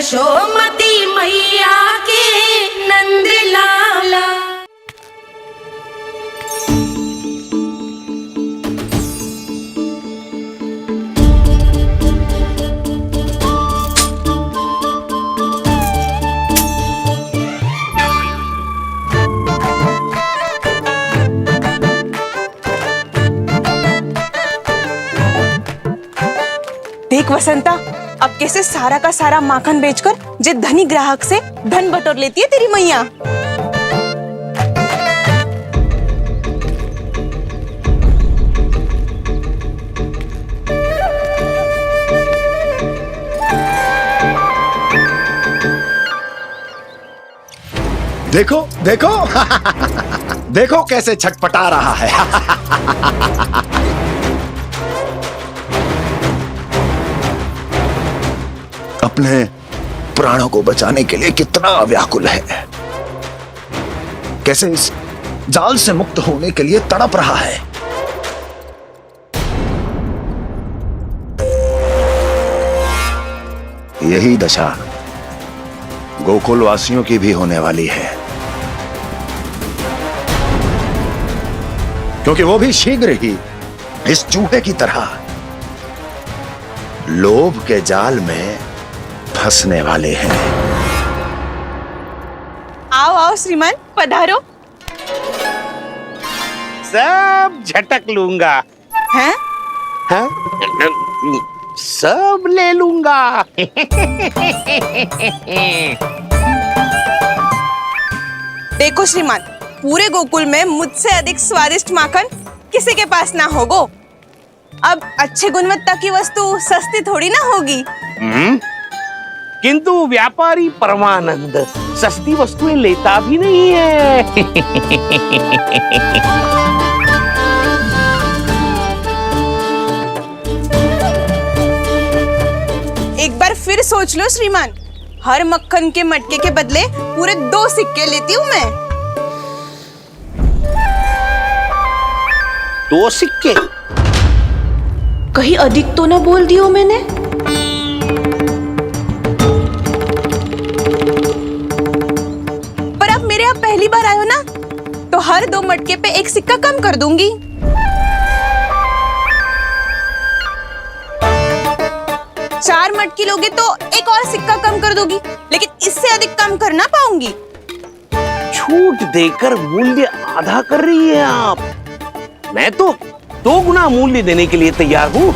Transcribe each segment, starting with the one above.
यशोमती मैया के नंद लाला। देख वसंता, अब कैसे सारा का सारा माखन बेचकर जे धनी ग्राहक से धन बटोर लेती है तेरी मैया। देखो देखो देखो कैसे छटपटा रहा है। अपने प्राणों को बचाने के लिए कितना व्याकुल है, कैसे इस जाल से मुक्त होने के लिए तड़प रहा है। यही दशा गोकुल वासियों की भी होने वाली है, क्योंकि वो भी शीघ्र ही इस चूहे की तरह लोभ के जाल में फंसने वाले हैं। आओ आओ श्रीमान, पधारो। सब झटक लूंगा। हैं? हाँ? सब ले लूंगा। देखो श्रीमान, पूरे गोकुल में मुझसे अधिक स्वादिष्ट माखन किसी के पास ना होगो। अब अच्छे गुणवत्ता की वस्तु सस्ती थोड़ी ना होगी। किंतु व्यापारी परमानंद सस्ती वस्तुएं लेता भी नहीं है। एक बार फिर सोच लो श्रीमान, हर मक्खन के मटके के बदले पूरे 2 सिक्के लेती हूँ मैं। 2 सिक्के? कहीं अधिक तो ना बोल दियो मैंने? पर आप मेरे यहाँ पहली बार आए हो ना, तो हर 2 मटके पे 1 सिक्का कम कर दूंगी। चार मटकी लोगे तो 1 और सिक्का कम कर दोगी, लेकिन इससे अधिक कम कर ना पाऊंगी। छूट देकर मूल्य आधा कर रही है आप। मैं तो 2 गुना मूल्य देने के लिए तैयार हूँ।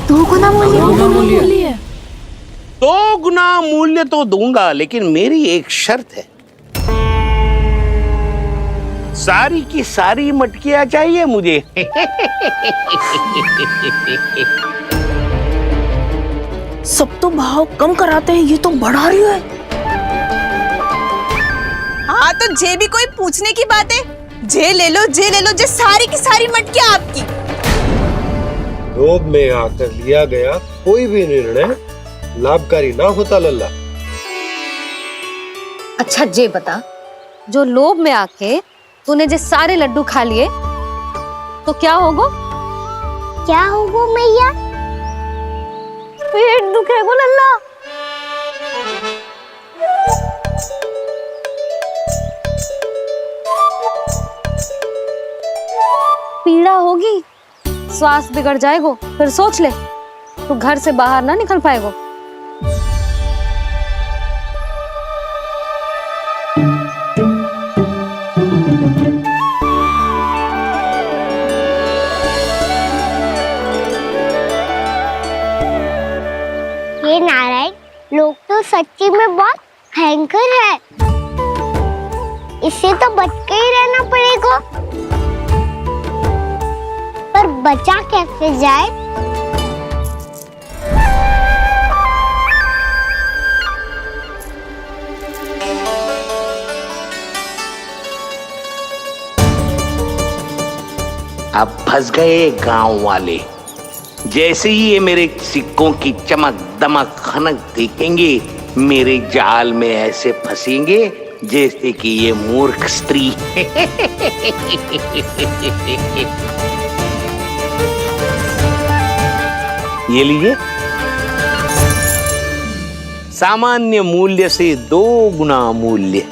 दो गुना मूल्य? 2 गुना मूल्य तो दूंगा, लेकिन मेरी एक शर्त है। सारी की सारी मटकियां चाहिए मुझे। सब तो भाव कम कराते हैं, ये तो बढ़ा रही है। हाँ तो जे भी कोई पूछने की बात है, जे ले लो, जे सारी की सारी मटकियां आपकी। लोभ में आकर लिया गया कोई भी निर्णय लाभकारी ना होता लल्ला। अच्छा जे बता, जो लोभ में आके तूने जे सारे लड्डू खा लिए तो क्या होगो? क्या होगो मैया? पेट दुखेगो लल्ला। पीड़ा होगी, स्वास्थ्य बिगड़ जाएगो, फिर सोच ले, तू घर से बाहर ना निकल पाएगो। ये नारायण लोग तो सच्ची में बहुत भयंकर है, इससे तो बच के ही रहना पड़ेगा। पर बचा कैसे जाए? अब फंस गए गांव वाले। जैसे ही ये मेरे सिक्कों की चमक दमक खनक देखेंगे, मेरे जाल में ऐसे फंसेंगे जैसे कि ये मूर्ख स्त्री। ये लीजिए, सामान्य मूल्य से 2 गुना मूल्य।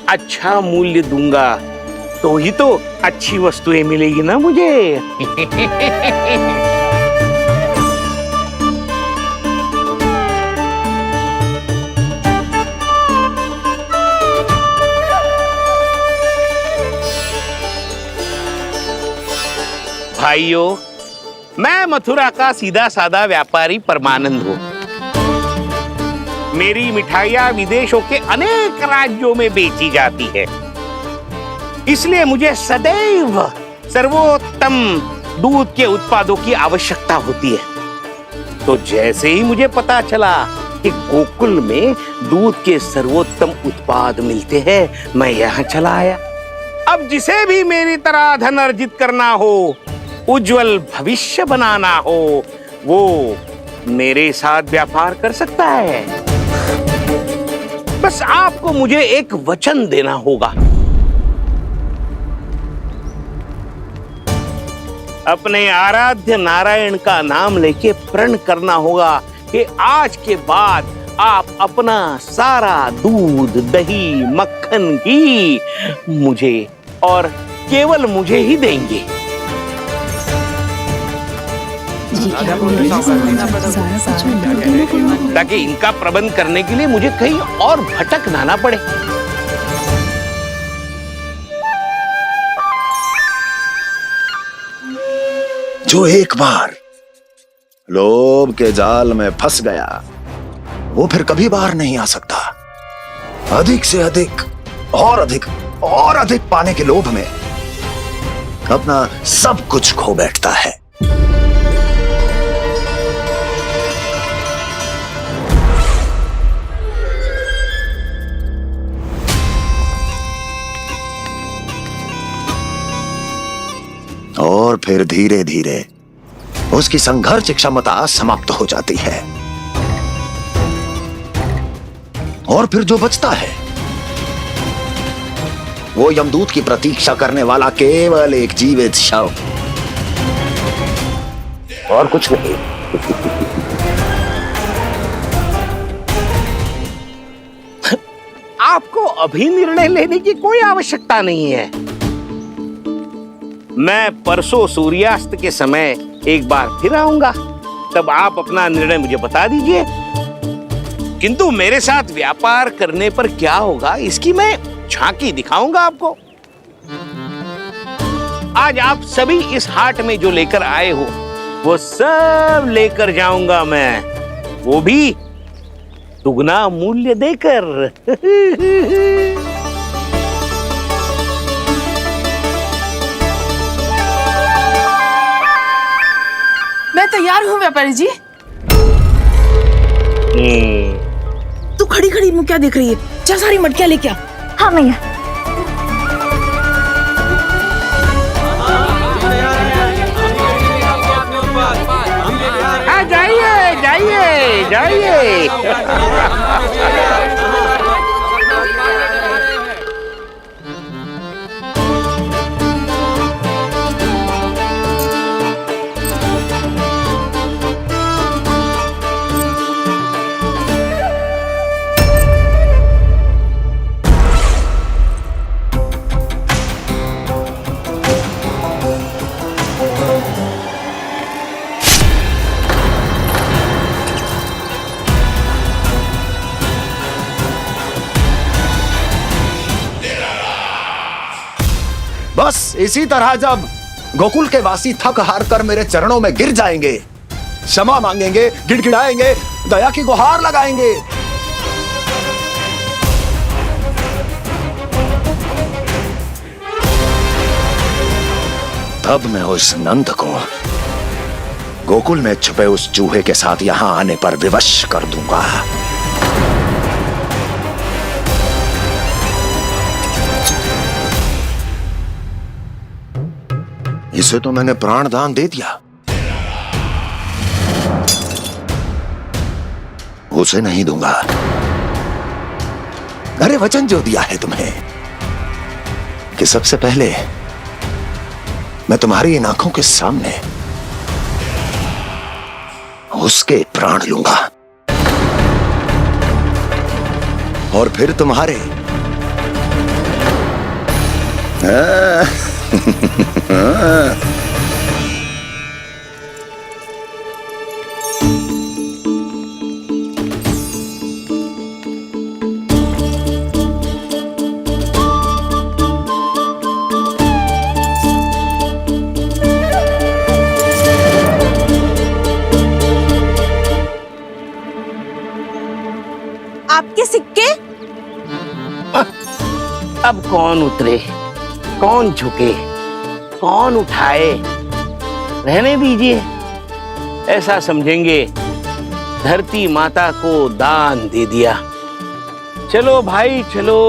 अच्छा मूल्य दूंगा तो ही तो अच्छी वस्तुएं मिलेगी ना मुझे। भाइयों, मैं मथुरा का सीधा साधा व्यापारी परमानंद हूँ। मेरी मिठाइयाँ विदेशों के अनेक राज्यों में बेची जाती है, इसलिए मुझे सदैव सर्वोत्तम दूध के उत्पादों की आवश्यकता होती है। तो जैसे ही मुझे पता चला कि गोकुल में दूध के सर्वोत्तम उत्पाद मिलते हैं, मैं यहाँ चला आया। अब जिसे भी मेरी तरह धन अर्जित करना हो, उज्जवल भविष्य बनाना हो, वो मेरे साथ व्यापार कर सकता है। बस आपको मुझे एक वचन देना होगा। अपने आराध्य नारायण का नाम लेके प्रण करना होगा कि आज के बाद आप अपना सारा दूध, दही, मक्खन, घी मुझे और केवल मुझे ही देंगे। ताकि इनका प्रबंध करने के लिए मुझे कहीं और भटकना ना पड़े। जो एक बार लोभ के जाल में फंस गया, वो फिर कभी बाहर नहीं आ सकता। अधिक से अधिक और अधिक और अधिक पाने के लोभ में अपना सब कुछ खो बैठता है। और फिर धीरे धीरे उसकी संघर्ष क्षमता समाप्त हो जाती है, और फिर जो बचता है वो यमदूत की प्रतीक्षा करने वाला केवल एक जीवित शव, और कुछ नहीं। आपको अभी निर्णय लेने की कोई आवश्यकता नहीं है। मैं परसों सूर्यास्त के समय एक बार फिर आऊंगा, तब आप अपना निर्णय मुझे बता दीजिए। किंतु मेरे साथ व्यापार करने पर क्या होगा, इसकी मैं झांकी दिखाऊंगा आपको। आज आप सभी इस हाट में जो लेकर आए हो, वो सब लेकर जाऊंगा मैं, वो भी दुगना मूल्य देकर। मैं तैयार हूँ व्यापारी जी। तू खड़ी खड़ी मुँह क्या देख रही है? जा सारी मटकियाँ लेके आ। हाँ मैया। जाइए जाइए जाइए। बस इसी तरह जब गोकुल के वासी थक हार कर मेरे चरणों में गिर जाएंगे, क्षमा मांगेंगे, गिड़गिड़ाएंगे, दया की गुहार लगाएंगे, तब मैं उस नंद को गोकुल में छुपे उस चूहे के साथ यहां आने पर विवश कर दूंगा। इसे तो मैंने प्राण दान दे दिया, उसे नहीं दूंगा। अरे वचन जो दिया है तुम्हें कि सबसे पहले मैं तुम्हारी इन आंखों के सामने उसके प्राण लूंगा और फिर तुम्हारे। आपके सिक्के? अब कौन उतरे, कौन झुके, कौन उठाए? रहने दीजिए, ऐसा समझेंगे धरती माता को दान दे दिया। चलो भाई चलो।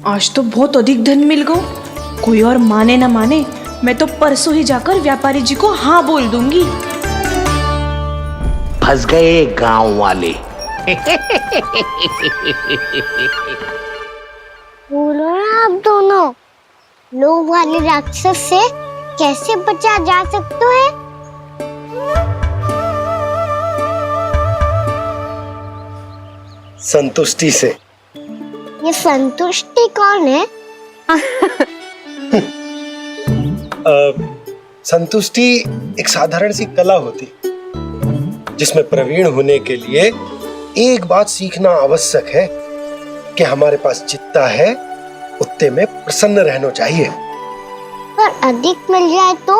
आज तो बहुत अधिक धन मिल गया। कोई और माने ना माने, मैं तो परसों ही जाकर व्यापारी जी को हाँ बोल दूंगी। फंस गए गांव वाले। बोलो ना आप दोनों, लोभ वाले राक्षस से कैसे बचा जा सकता है? संतुष्टि से। ये संतुष्टि कौन है? संतुष्टि एक साधारण सी कला होती जिसमें प्रवीण होने के लिए एक बात सीखना आवश्यक है कि हमारे पास जितना है उतने में प्रसन्न रहना चाहिए। पर अधिक मिल जाए तो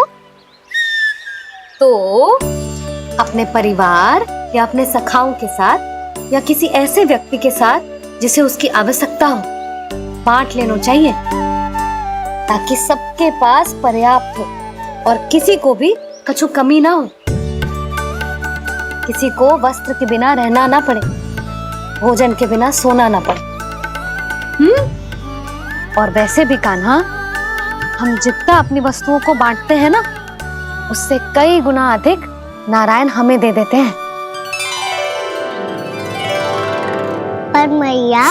अपने परिवार या अपने सखाओं के साथ या किसी ऐसे व्यक्ति के साथ जिसे उसकी आवश्यकता हो बांट लेना चाहिए, ताकि सबके पास पर्याप्त हो और किसी को भी कछु कमी ना हो। किसी को वस्त्र के बिना रहना ना पड़े, भोजन के बिना सोना ना पड़े। और वैसे भी कान्हा, हम जितना अपनी वस्तुओं को बांटते हैं ना, उससे कई गुना अधिक नारायण हमें दे देते हैं। पर मैया,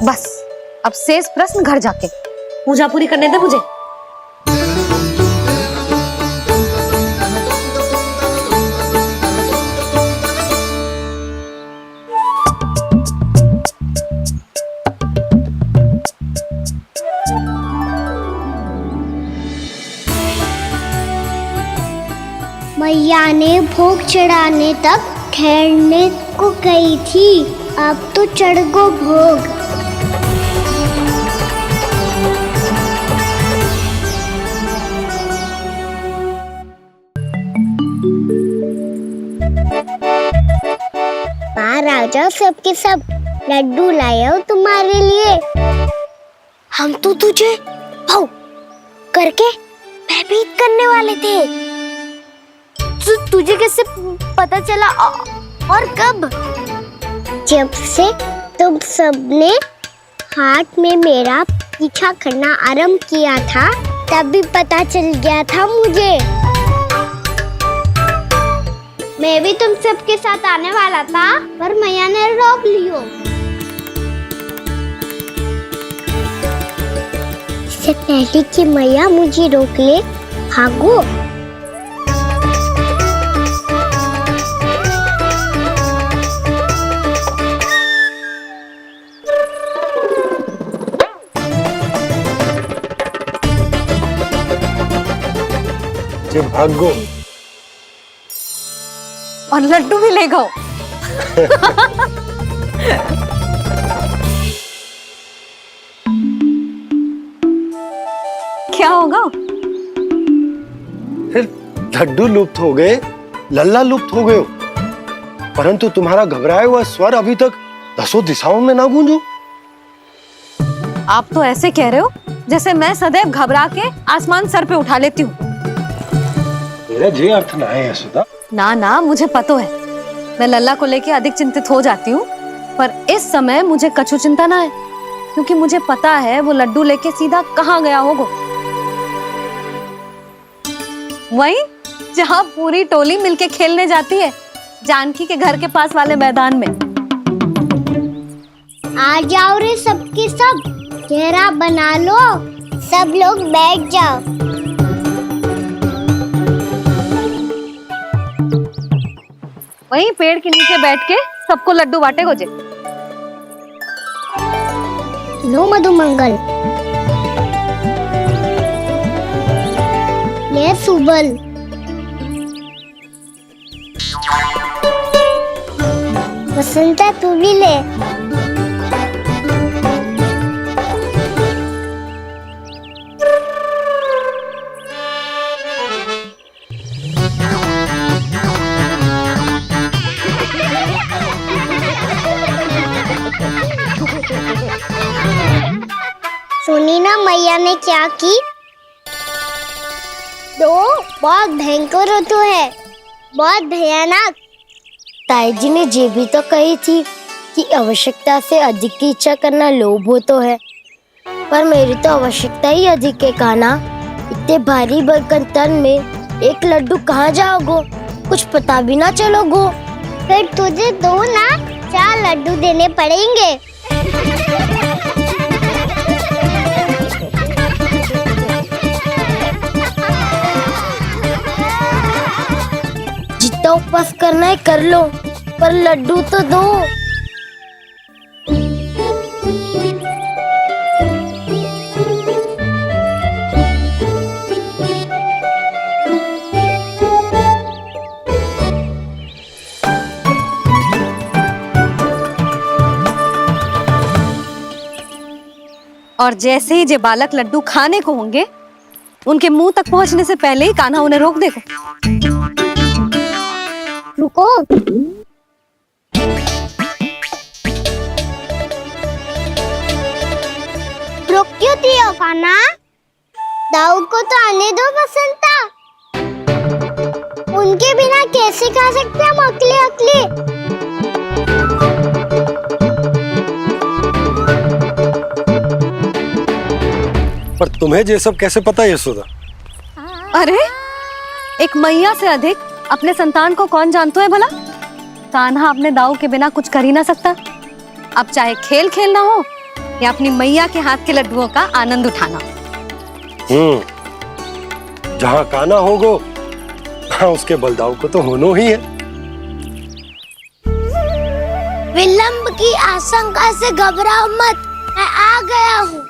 बस अब शेष प्रश्न घर जाके पूजा पूरी करने दे मुझे। मैया ने भोग चढ़ाने तक ठहरने को कही थी, अब तो चढ़ गो भोग। बाहर आ जाओ सबके सब, लड्डू लाया हूँ तुम्हारे लिए। हम तो तुझे भाव करके भयभीत करने वाले थे। तुझे कैसे पता चला और कब? जब से तुम सबने हाथ में मेरा पीछा करना आरंभ किया था, तभी पता चल गया था मुझे। मैं भी तुम सबके साथ आने वाला था, पर मैया ने रोक लियो। इससे पहले कि मैया मुझे रोक ले, भागो। भागो और लड्डू भी ले गो। क्या होगा? फिर लड्डू लुप्त हो गए, लल्ला लुप्त हो गए, परंतु तुम्हारा घबराया हुआ स्वर अभी तक 10 दिशाओं में ना गूंजो। आप तो ऐसे कह रहे हो जैसे मैं सदैव घबरा के आसमान सर पे उठा लेती हूँ। मेरा जे अर्थ ना है यशोदा। ना ना, मुझे पता है। मैं लल्ला को लेके अधिक चिंतित हो जाती हूँ, पर इस समय मुझे कछु चिंता ना है, क्योंकि मुझे पता है वो लड्डू लेके सीधा कहाँ गया होगा। वहीं जहाँ पूरी टोली मिलके खेलने जाती है, जानकी के घर के पास वाले मैदान में। आ जाओ रे सबके सब, घेरा बना लो, सब लोग बैठ जाओ। वहीं पेड़ के नीचे बैठ के सबको लड्डू बांटे गोजे। लो मधुमंगल, ये सुबल, वसंता तू भी ले। सुनी ना मैया ने क्या की? तो बहुत भयंकर ऋतु है, बहुत भयानक। ताई जी ने ये भी तो कही थी कि आवश्यकता से अधिक की इच्छा करना लोभ हो तो है, पर मेरी तो आवश्यकता ही अधिक है कान्हा। इतने भारी बर्तन तन में एक लड्डू कहाँ जाओगो, कुछ पता भी ना चलोगो। फिर तुझे दो ना 4 लड्डू देने पड़ेंगे। जितना उपवास करना है कर लो, पर लड्डू तो दो। और जैसे ही जे बालक लड्डू खाने को होंगे, उनके मुंह तक पहुंचने से पहले ही कान्हा उन्हें रोक देगा। रुको, रुक क्यों दियो कान्हा? दाऊद को तो आने दो बसंता। उनके बिना कैसे खा सकते हम अकेले अकेले? पर तुम्हें ये सब कैसे पता है यशोदा? अरे एक मैया से अधिक अपने संतान को कौन जानता है भला? कान्हा अपने दाऊ के बिना कुछ कर ही ना सकता। अब चाहे खेल खेलना हो या अपनी मैया के हाथ के लड्डुओं का आनंद उठाना। जहाँ कान्हा होगो, हाँ उसके बलदाऊ को तो होनो ही है। विलंब की आशंका से घबराओ मत, मैं आ गया हूँ।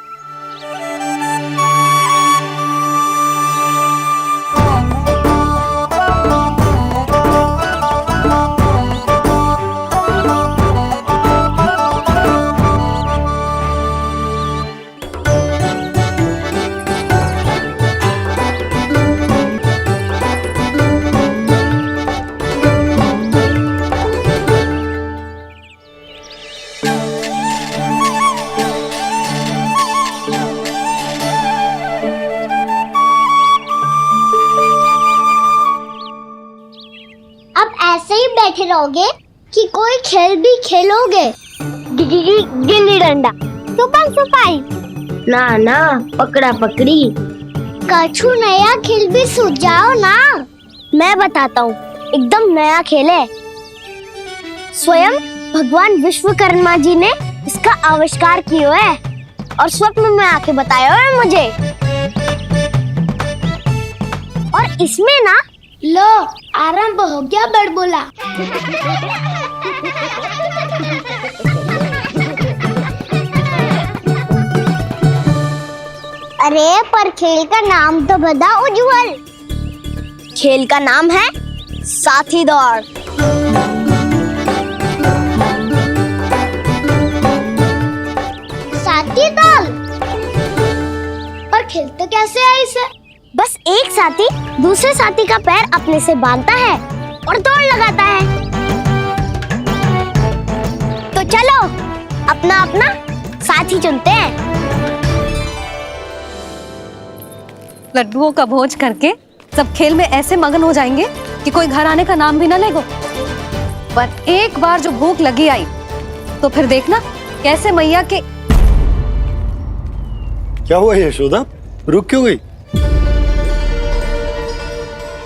ऐसे ही बैठे रहोगे कि कोई खेल भी खेलोगे? गिल्ली डंडा, छुपन छुपाई, ना ना पकड़ा पकड़ी, कछु नया खेल भी सुझाओ ना। मैं बताता हूँ, एकदम नया खेल है। स्वयं भगवान विश्वकर्मा जी ने इसका आविष्कार किया है और स्वप्न में आके बताया है मुझे। और इसमें ना लो आरंभ हो गया बड़बोला। अरे पर खेल का नाम तो बता उज्जवल। खेल का नाम है साथी दौड़। साथी दौड़? पर खेलते कैसे है इसे? बस एक साथी दूसरे साथी का पैर अपने से बांधता है और दौड़ लगाता है। तो चलो अपना अपना साथी चुनते हैं। लड्डुओं का भोज करके सब खेल में ऐसे मगन हो जाएंगे कि कोई घर आने का नाम भी ना लेगो। पर एक बार जो भूख लगी आई तो फिर देखना कैसे मैया के। क्या हुआ यशोदा, रुक क्यों गई?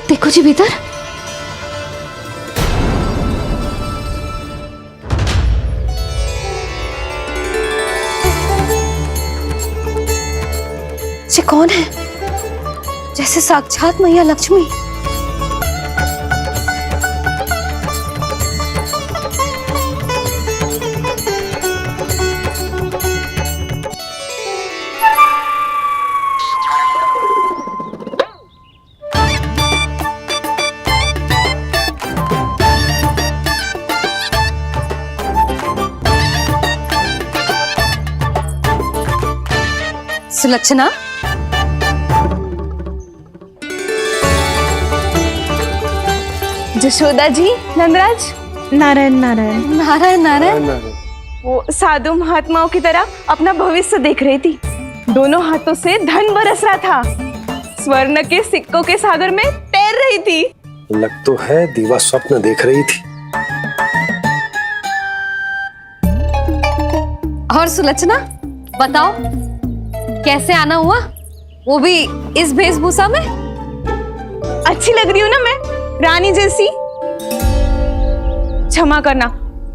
देखो जी भीतर। ये कौन है? जैसे साक्षात मैया लक्ष्मी। सुलक्षणा, जशोदा जी, नंदराज, नारायण नारायण। नारायण नारायण। वो साधु महात्माओं की तरह अपना भविष्य देख रही थी। दोनों हाथों से धन बरस रहा था। स्वर्ण के सिक्कों के सागर में तैर रही थी। लग तो है दीवा स्वप्न देख रही थी। और सुलक्षणा बताओ, कैसे आना हुआ, वो भी इस वेशभूषा में? अच्छी लग रही हूँ ना मैं, रानी जैसी? क्षमा करना,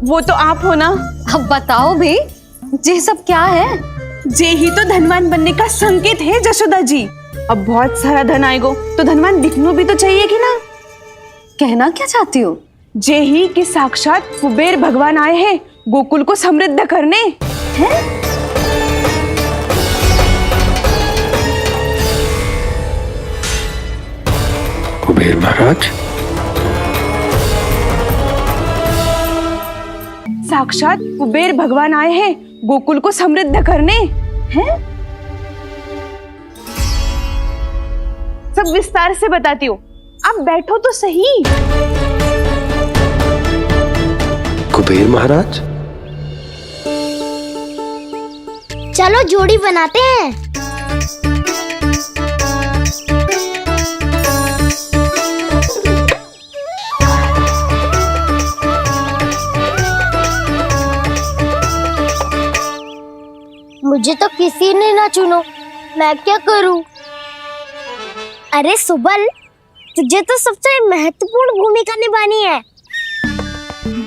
वो तो आप हो ना। अब बताओ भी, ये सब क्या है? जे ही तो धनवान बनने का संकेत है जशोदा जी। अब बहुत सारा धन आएगा तो धनवान दिखना भी तो चाहिए कि ना। कहना क्या चाहती हो? जे ही कि साक्षात कुबेर भगवान आए हैं गोकुल को समृद्ध करने। हैं? कुबेर महाराज? साक्षात कुबेर भगवान आए हैं गोकुल को समृद्ध करने। हैं? सब विस्तार से बताती हूँ, आप बैठो तो सही। कुबेर महाराज? चलो जोड़ी बनाते हैं। मुझे तो किसी ने ना चुनो, मैं क्या करूं? अरे सुबल, तुझे तो सबसे महत्वपूर्ण भूमिका निभानी है।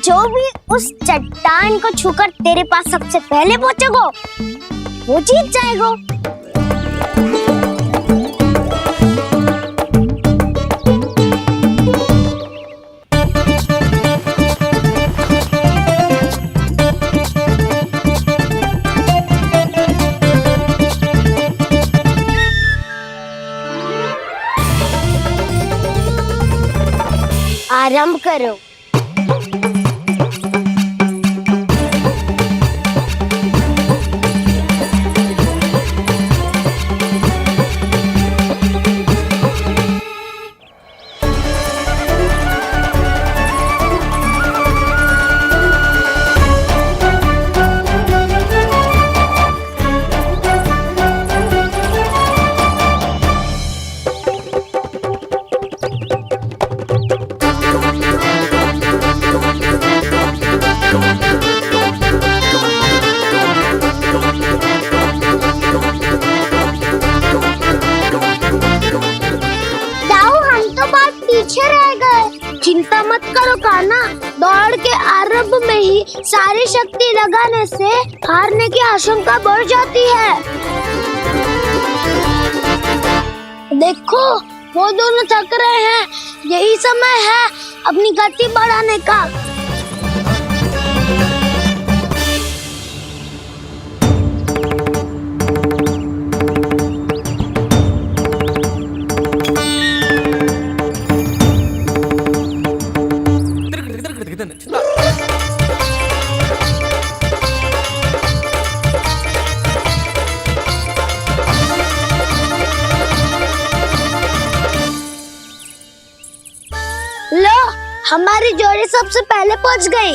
जो भी उस चट्टान को छूकर तेरे पास सबसे पहले पहुंचेगा वो जीत जाएगा। आरंभ करो। चिंता मत करो कान्हा, दौड़ के आरंभ में ही सारी शक्ति लगाने से हारने की आशंका बढ़ जाती है। देखो वो दोनों थक रहे हैं, यही समय है अपनी गति बढ़ाने का। लो, हमारी जोड़ी सबसे पहले पहुंच गई।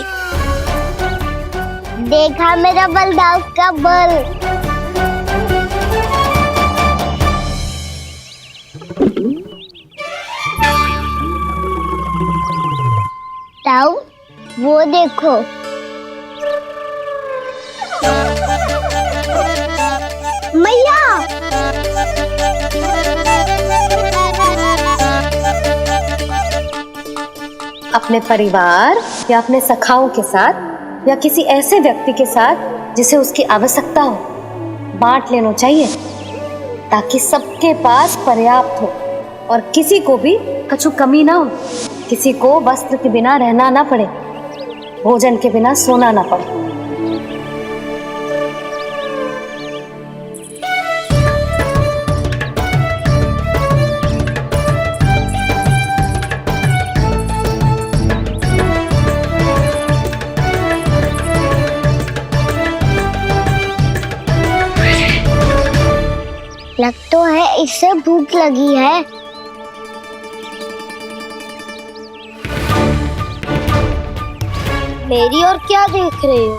देखा मेरा बलदाव का बल। ताऊ, वो देखो। मैया, अपने परिवार या अपने सखाओं के साथ या किसी ऐसे व्यक्ति के साथ जिसे उसकी आवश्यकता हो बांट लेना चाहिए, ताकि सबके पास पर्याप्त हो और किसी को भी कछु कमी ना हो, किसी को वस्त्र के बिना रहना ना पड़े, भोजन के बिना सोना ना पड़े। लग तो है इससे भूख लगी है। मेरी और क्या देख रहे हो?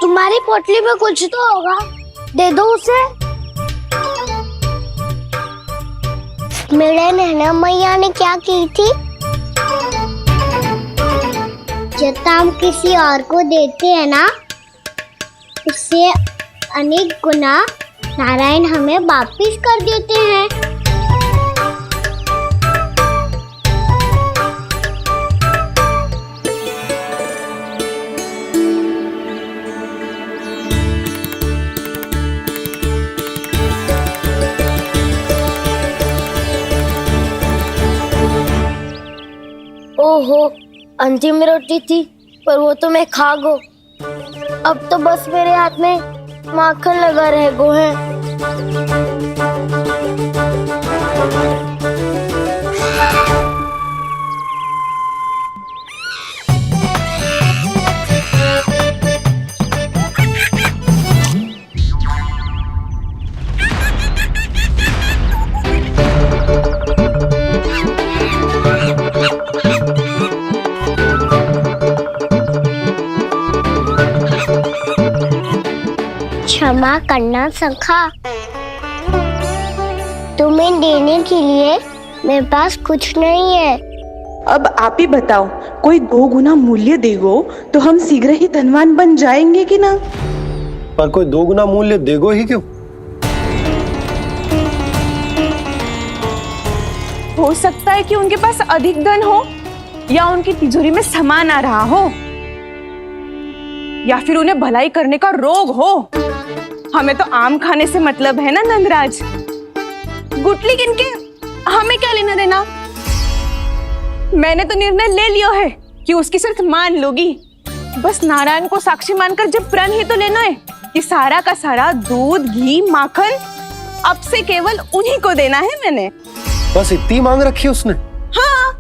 तुम्हारी पोटली में कुछ तो होगा, दे दो उसे। मेरे नैना मैया ने क्या की थी? जितना हम किसी और को देते हैं ना, उससे अनेक गुना नारायण हमें वापिस कर देते हैं। ओहो, अंतिम रोटी थी पर वो तो मैं खा गो। अब तो बस मेरे हाथ में माखन लगा रह गो है। क्षमा करना सखा, तुम्हें देने के लिए मेरे पास कुछ नहीं है। अब आप ही बताओ, कोई 2 गुना मूल्य देगो तो हम शीघ्र ही धनवान बन जाएंगे कि ना? पर कोई 2 गुना मूल्य देगो ही क्यों? हो सकता है कि उनके पास अधिक धन हो, या उनकी तिजोरी में सामान आ रहा हो, या फिर उन्हें भलाई करने का रोग हो। हमें तो आम खाने से मतलब है ना नंदराज। गुटली किनके, हमें क्या लेना देना। मैंने तो निर्णय ले लिया है कि उसकी शर्त मान लोगी। बस नारायण को साक्षी मानकर जब प्रण ही तो लेना है कि सारा का सारा दूध, घी, माखन अब से केवल उन्हीं को देना है मैंने। बस इतनी मांग रखी है उसने? हाँ,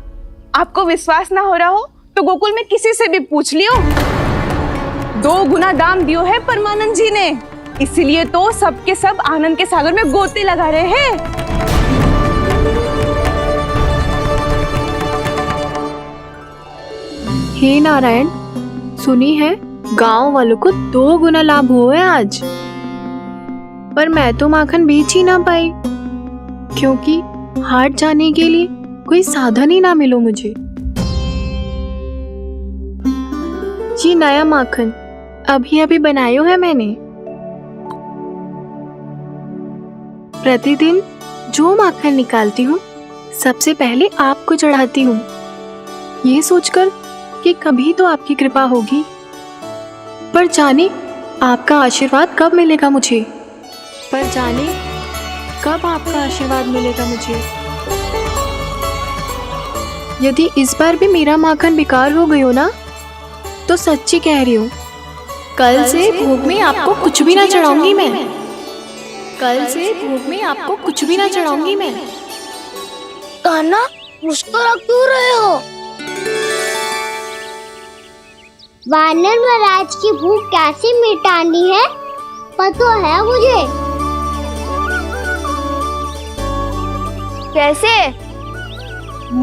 आपको विश्वास ना हो रहा हो तो गोकुल में किसी से भी पूछ लियो। 2 गुना दाम दियो है परमानंद जी ने, इसीलिए तो सबके सब आनंद के सागर में गोते लगा रहे हैं। हे नारायण, सुनी है गांव वालों को 2 गुना लाभ हुआ है आज, पर मैं तो माखन बेच ही ना पाई, क्योंकि हाट जाने के लिए कोई साधन ही ना मिलो मुझे। जी नया माखन अभी अभी बनायो है मैंने। प्रतिदिन जो माखन निकालती हूँ सबसे पहले आपको चढ़ाती हूँ, ये सोचकर कि कभी तो आपकी कृपा होगी। पर जाने आपका आशीर्वाद कब मिलेगा मुझे, पर जाने कब आपका आशीर्वाद मिलेगा मुझे। यदि इस बार भी मेरा माखन बेकार हो गयो ना, तो सच्ची कह रही हूँ, कल से भोग में आपको कुछ भी ना चढ़ाऊंगी मैं। कल से भोग में आपको कुछ भी ना चढ़ाऊंगी मैं। कान्हा, मुस्कुरा क्यों रहे हो? वानर महाराज की भूख कैसे मिटानी है पता है मुझे। कैसे?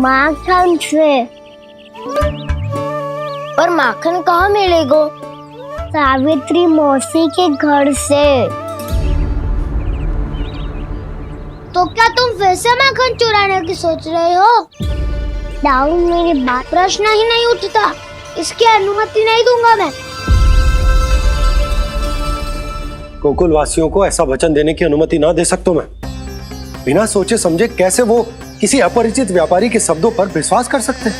माखन से। और माखन कहाँ मिलेगा? सावित्री मौसी के घर से। तो क्या तुम फिर से माखन चुराने की सोच रहे हो? दाऊ, मेरी बात प्रश्न ही नहीं उठता। इसकी अनुमति नहीं दूंगा मैं। गोकुल वासियों को ऐसा वचन देने की अनुमति ना दे सकता मैं। बिना सोचे समझे कैसे वो किसी अपरिचित व्यापारी के शब्दों पर विश्वास कर सकते हैं?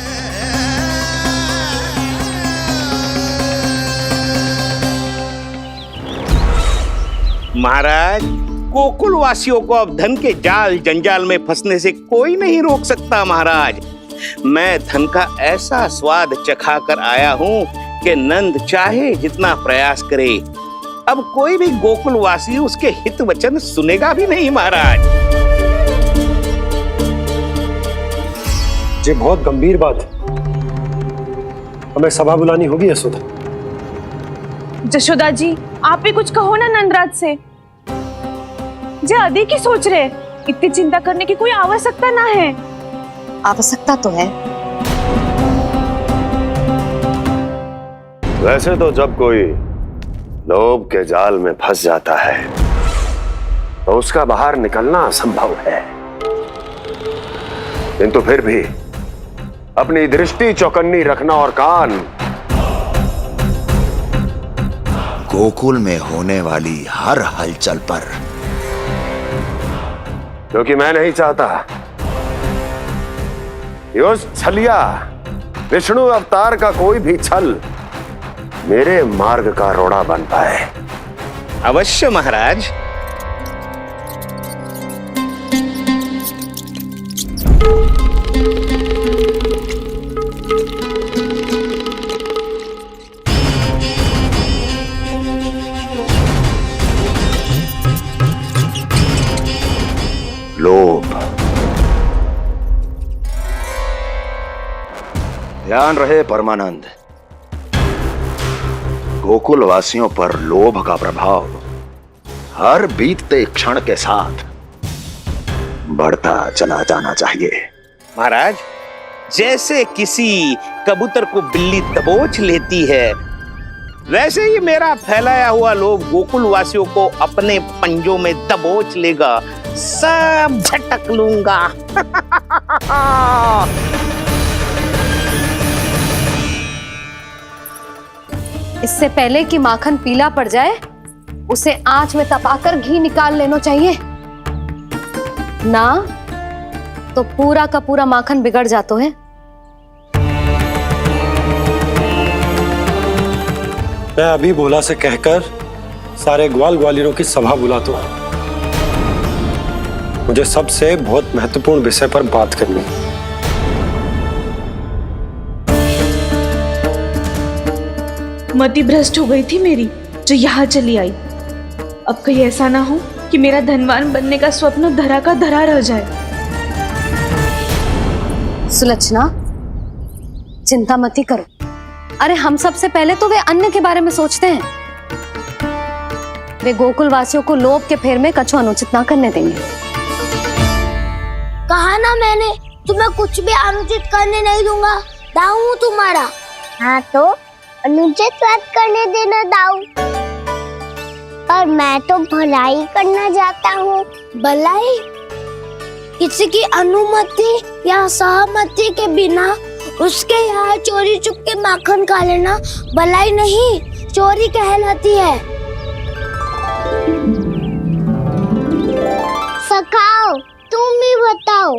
महाराज, गोकुल वासियों को अब धन के जाल जंजाल में फंसने से कोई नहीं रोक सकता। महाराज, मैं धन का ऐसा स्वाद चखा कर आया हूँ कि नंद चाहे जितना प्रयास करे, अब कोई भी गोकुल वासी उसके हित वचन सुनेगा भी नहीं। महाराज, ये बहुत गंभीर बात है। हमें सभा बुलानी होगी यशोदा। जशोदा जी, आप भी कुछ कहो ना नंदराज से। जे अधिक ही सोच रहे, इतनी चिंता करने की कोई आवश्यकता ना है। आवश्यकता तो है। वैसे तो जब कोई लोभ के जाल में फंस जाता है तो उसका बाहर निकलना असंभव है, किंतु फिर भी अपनी दृष्टि चौकन्नी रखना और कान गोकुल में होने वाली हर हलचल पर, क्योंकि मैं नहीं चाहता कि उस छलिया विष्णु अवतार का कोई भी छल मेरे मार्ग का रोड़ा बन पाए। अवश्य महाराज। लोभ, ध्यान रहे परमानंद, गोकुल वासियों पर लोभ का प्रभाव हर बीतते क्षण के साथ बढ़ता चला जाना चाहिए। महाराज, जैसे किसी कबूतर को बिल्ली दबोच लेती है, वैसे ही मेरा फैलाया हुआ लोभ गोकुल वासियों को अपने पंजों में दबोच लेगा। सब झटक लूंगा। इससे पहले कि माखन पीला पड़ जाए, उसे आंच में तपाकर घी निकाल लेना चाहिए ना, तो पूरा का पूरा माखन बिगड़ जाता है। मैं अभी भोला से कहकर सारे ग्वाल ग्वालियरों की सभा बुलाता हूं। मुझे सबसे बहुत महत्वपूर्ण विषय पर बात करनी है। मति भ्रष्ट हो गई थी मेरी, जो यहाँ चली आई। अब कहीं ऐसा ना हो कि मेरा धनवान बनने का स्वप्न धरा का धरा रह जाए। सुलक्षणा, चिंता मत ही करो। अरे हम सबसे पहले तो वे अन्न के बारे में सोचते हैं। वे गोकुल वासियों को लोभ के फेर में कछु अनुचित ना करने देंगे। कहा ना मैंने, तुम्हें कुछ भी अनुचित करने नहीं दूंगा। दाऊ तुम्हारा। हाँ तो अनुचित बात करने देना दाऊ। पर मैं तो भलाई करना चाहता हूँ। भलाई? किसी की अनुमति या सहमति के बिना उसके यहाँ चोरी चुप के माखन खा लेना भलाई नहीं, चोरी कहलाती है। सखाओ, तुम ही बताओ,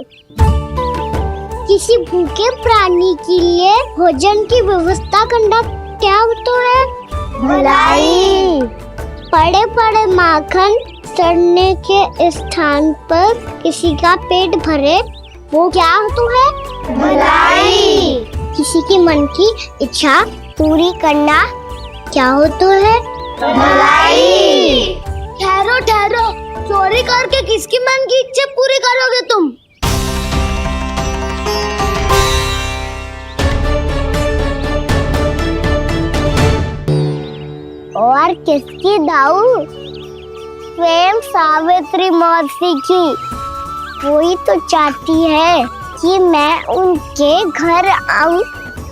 किसी भूखे प्राणी के लिए भोजन की व्यवस्था करना क्या होता है? भलाई। पड़े पड़े माखन सड़ने के स्थान पर किसी का पेट भरे, वो क्या होता है? भलाई। किसी की मन की इच्छा पूरी करना क्या होता है? भलाई। ठहरो ठहरो, चोरी करके किसकी मन की इच्छा पूरी करोगे तुम? और किसकी दाऊ? स्वयं सावित्री मौसी की। वही तो चाहती है कि मैं उनके घर आऊं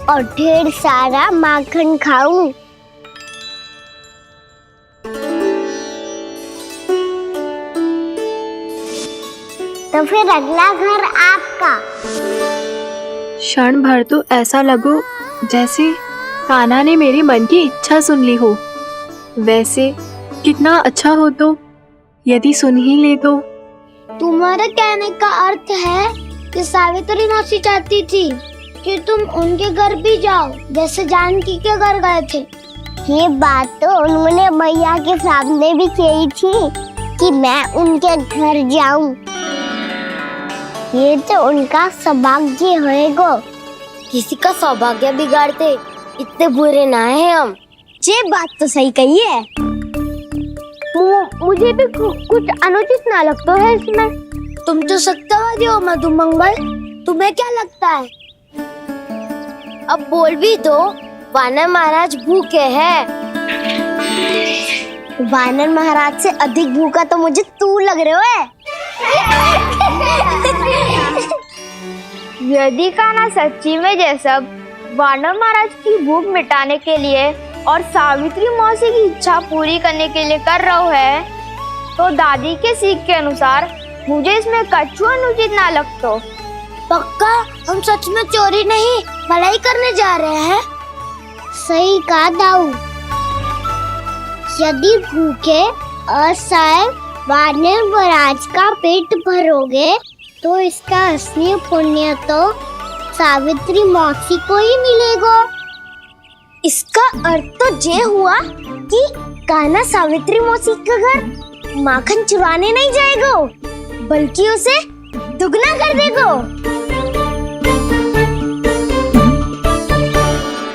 और ढेर सारा माखन खाऊं। तो फिर अगला घर आपका। क्षण भर तो ऐसा लगो जैसे कान्हा ने मेरे मन की इच्छा सुन ली हो। वैसे कितना अच्छा हो तो यदि सुन ही ले तो। तुम्हारे कहने का अर्थ है कि सावित्री मौसी चाहती थी कि तुम उनके घर भी जाओ, जैसे जानकी के घर गए थे। ये बात तो उन्होंने मैया के सामने भी कही थी कि मैं उनके घर जाऊं। ये तो उनका सौभाग्य होएगा। किसी का सौभाग्य बिगाड़ते इतने बुरे ना है हम। ये बात तो सही कही है। मुझे भी कुछ अनुचित ना लगता है इसमें। तुम तो सत्यवादी हो मधुमंगल, तुम्हें क्या लगता है? अब बोल भी दो, वानर महाराज भूखे हैं। वानर महाराज से अधिक भूखा तो मुझे तू लग रहे हो। यदि कान्हा सच्ची में ये सब वानर महाराज की भूख मिटाने के लिए और सावित्री मौसी की इच्छा पूरी करने के लिए कर रहा है, तो दादी के सीख के अनुसार मुझे इसमें कछु अनुचित ना लगता। पक्का हम सच में चोरी नहीं भलाई करने जा रहे हैं। सही कहा दाऊ। यदि भूखे असहाय वानर महाराज का पेट भरोगे तो इसका असली पुण्य तो सावित्री मौसी को ही मिलेगा। इसका अर्थ तो ये हुआ कि कान्हा सावित्री मौसी का घर माखन चुराने नहीं जाएगा, बल्कि उसे दुगना कर देगा।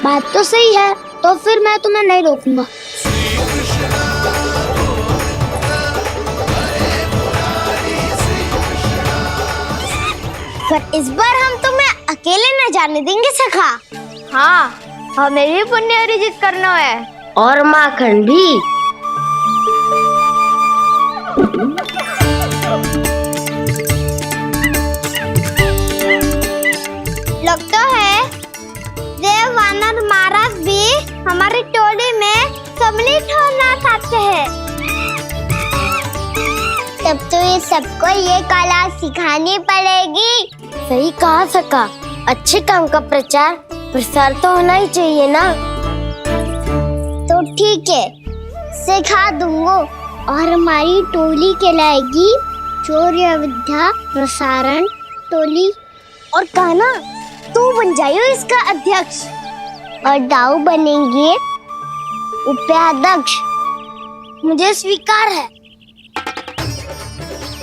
बात तो सही है, तो फिर मैं तुम्हें नहीं रोकूंगा। पर इस बार हम तुम्हें अकेले न जाने देंगे सखा। हाँ, हमें भी पुण्य अर्जित करना है और माखन भी। लगता है देव वानर महाराज भी हमारी टोली में सम्मिलित होना चाहते हैं। तब तो ये सबको ये कला सिखानी पड़ेगी। सही कहा सका। अच्छे काम का प्रचार प्रसार तो होना ही चाहिए ना। तो ठीक है, सिखा दूंगा और हमारी टोली कहलाएगी चौर्य विद्या प्रसारण टोली। और कान्हा तू बन जाइयो इसका अध्यक्ष और दाऊ बनेंगे उपाध्यक्ष। मुझे स्वीकार है।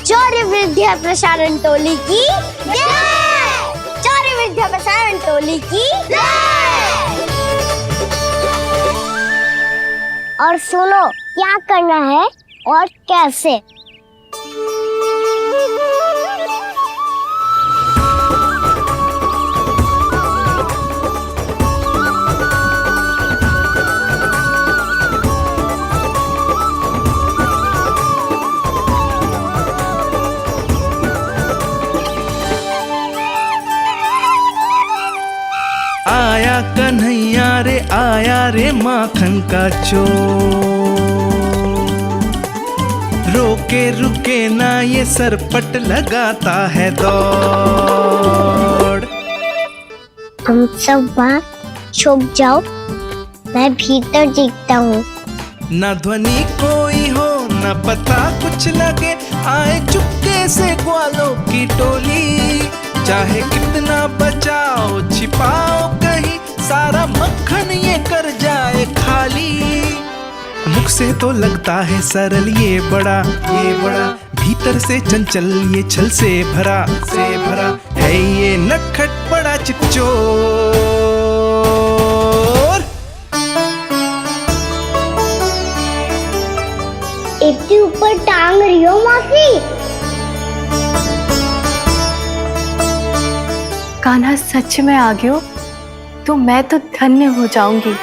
चौर्य विद्या प्रसारण टोली की जय। चौर्य विद्या प्रसारण टोली की जय। और सुनो क्या करना है और कैसे। आया कन्हैया रे आया रे माखन का चोर। रोके रुके ना ये सरपट लगाता है दौड़। तुम सब वहाँ छुप जाओ, मैं भीतर देखता हूँ। ना ध्वनि कोई हो ना पता कुछ लगे, आए चुपके से ग्वालों की टोली। चाहे कितना बचाओ छिपाओ कहीं, सारा मक्खन ये कर जाए खाली। मुख से तो लगता है सरल ये बड़ा भीतर से चंचल ये छल से भरा है ये नटखट बड़ा चिच्चोर। इतनी ऊपर टांग रही हो मौसी। कान्हा सच में आ गयो तो मैं तो धन्य हो जाऊंगी।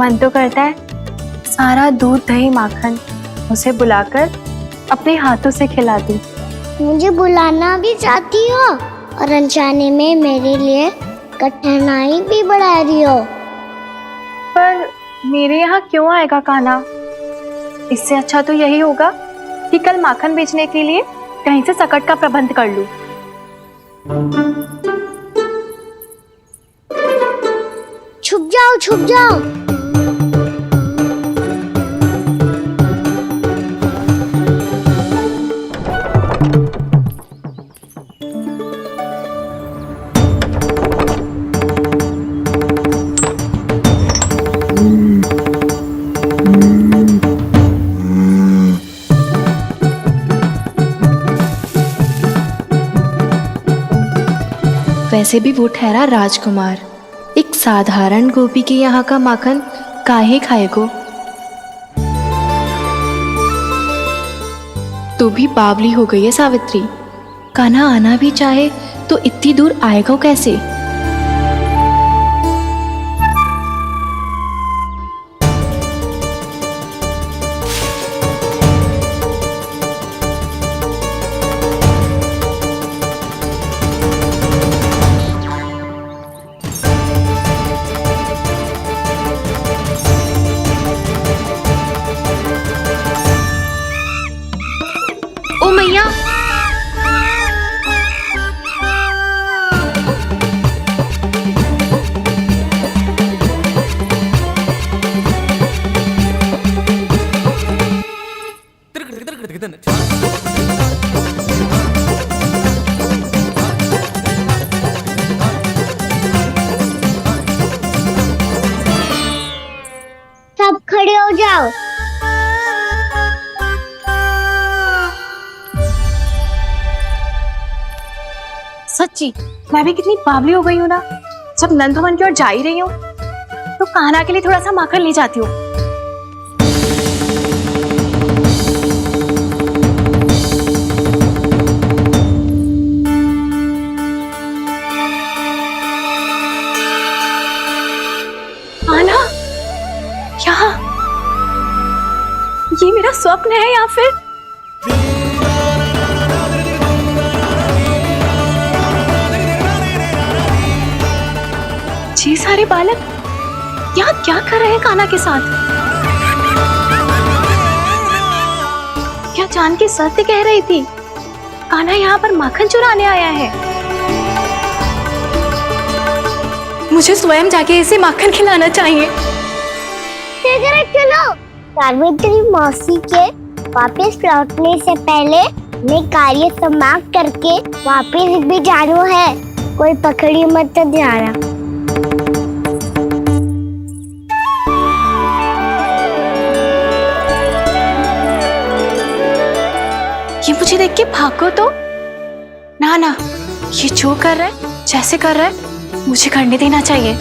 मन तो करता है सारा दूध दही माखन उसे बुलाकर अपने हाथों से खिला दूं। मुझे बुलाना भी चाहती हो और अनजाने में मेरे लिए कठिनाई भी बढ़ा रही हो। पर मेरे यहाँ क्यों आएगा कान्हा? इससे अच्छा तो यही होगा कि कल माखन बेचने के लिए कहीं से सकट का प्रबंध कर लूं। छुप जाओ छुप जाओ। वैसे भी वो ठहरा राजकुमार, एक साधारण गोपी के यहाँ का माखन काहे खाएगो। तो भी बावली हो गई है सावित्री। कान्हा आना भी चाहे तो इतनी दूर आएगा कैसे? ओ मैया, सब खड़े हो जाओ। सच्ची मैं भी कितनी बावली हो गई हूँ ना। जब नंद भवन की ओर जा ही रही हूँ तो कान्हा के लिए थोड़ा सा माखन ले जाती हूँ। कान्हा, यहाँ ये मेरा स्वप्न है या फिर ये सारे बालक यहाँ क्या कर रहे हैं कान्हा के साथ? क्या जानकी सत्य कह रही थी? कान्हा यहाँ पर माखन चुराने आया है। मुझे स्वयं जाके इसे माखन खिलाना चाहिए। चलो, सावित्री मौसी के वापस लौटने से पहले मैं कार्य समाप्त करके वापस भी जाना है। कोई पकड़ी मत जाना। ये मुझे देख के भागो तो ना, ये जो कर रहा है, जैसे कर रहा है, मुझे करने देना चाहिए।